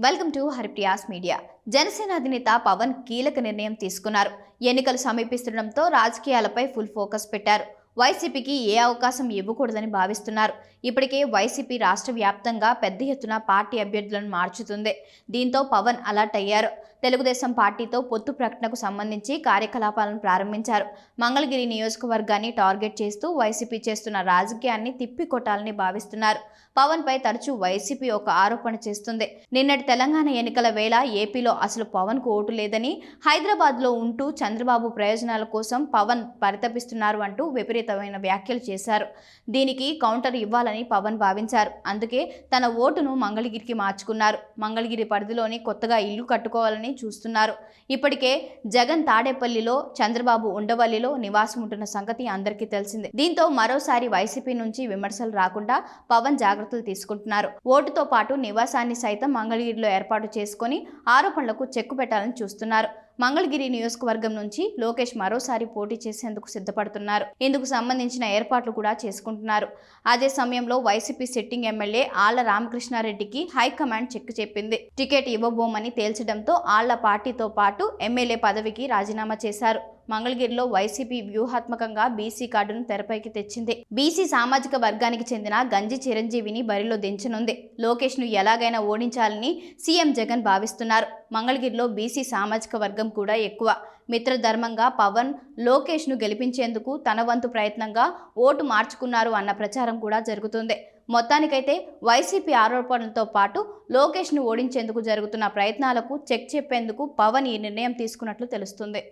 Welcome to Haripriya's media. Janasena అధినేత పవన్ కీలక నిర్ణయం తీసుకున్నారు. ఎన్నికలు సమీపిస్తుండటంతో రాజకీయాలపై ఫుల్ ఫోకస్ పెట్టారు. వైసీపీకి ఏ అవకాశం ఇవ్వకూడదని భావిస్తున్నారు. ఇప్పటికే వైసీపీ రాష్ట్ర వ్యాప్తంగా పెద్ద ఎత్తున పార్టీ అభ్యర్థులను మార్చుతుంది. దీంతో పవన్ అలర్ట్ అయ్యారు. తెలుగుదేశం పార్టీతో పొత్తు ప్రకటనకు సంబంధించి కార్యకలాపాలను ప్రారంభించారు. మంగళగిరి నియోజకవర్గాన్ని టార్గెట్ చేస్తూ వైసీపీ చేస్తున్న రాజకీయాన్ని తిప్పికొట్టాలని భావిస్తున్నారు. పవన్ పై తరచూ వైసీపీ ఒక ఆరోపణ చేస్తుంది. నిన్నటి తెలంగాణ ఎన్నికల వేళ ఏపీలో అసలు పవన్ కు ఓటు లేదని, హైదరాబాద్ లో ఉంటూ చంద్రబాబు ప్రయోజనాల కోసం పవన్ పరితపిస్తున్నారు అంటూ విపరీతమైన వ్యాఖ్యలు చేశారు. దీనికి కౌంటర్ ఇవ్వాలని పవన్ భావించారు. అందుకే తన ఓటును మంగళగిరికి మార్చుకున్నారు. మంగళగిరి పరిధిలోని కొత్తగా ఇల్లు కట్టుకోవాలని చూస్తున్నారు. ఇప్పటికే జగన్ తాడేపల్లిలో, చంద్రబాబు ఉండవల్లిలో నివాసం ఉంటున్న సంగతి అందరికీ తెలిసిందే. దీంతో మరోసారి వైసీపీ నుంచి విమర్శలు రాకుండా పవన్ జాగ్రత్తలు తీసుకుంటున్నారు. ఓటుతో పాటు నివాసాన్ని సైతం మంగళగిరిలో ఏర్పాటు చేసుకుని ఆరోపణలకు చెక్కు పెట్టాలని చూస్తున్నారు. మంగళగిరి నియోజకవర్గం నుంచి లోకేష్ మరోసారి పోటీ చేసేందుకు సిద్ధపడుతున్నారు. ఇందుకు సంబంధించిన ఏర్పాట్లు కూడా చేసుకుంటున్నారు. అదే సమయంలో వైసీపీ సిట్టింగ్ ఎమ్మెల్యే ఆళ్ల రామకృష్ణారెడ్డికి హైకమాండ్ చెక్ చెప్పింది. టికెట్ ఇవ్వబోమని తేల్చడంతో ఆళ్ల పార్టీతో పాటు ఎమ్మెల్యే పదవికి రాజీనామా చేశారు. మంగళగిరిలో వైసీపీ వ్యూహాత్మకంగా బీసీ కార్డును తెరపైకి తెచ్చింది. బీసీ సామాజిక వర్గానికి చెందిన గంజి చిరంజీవిని బరిలో దించనుంది. లోకేష్ ను ఎలాగైనా ఓడించాలని సీఎం జగన్ భావిస్తున్నారు. మంగళగిరిలో బీసీ సామాజిక వర్గం కూడా ఎక్కువ. మిత్రధర్మంగా పవన్ లోకేష్ ను గెలిపించేందుకు తన వంతు ప్రయత్నంగా ఓటు మార్చుకున్నారు అన్న ప్రచారం కూడా జరుగుతుంది. మొత్తానికైతే వైసీపీ ఆరోపణలతో పాటు లోకేష్ ను ఓడించేందుకు జరుగుతున్న ప్రయత్నాలకు చెక్ చెప్పేందుకు పవన్ ఈ నిర్ణయం తీసుకున్నట్లు తెలుస్తుంది.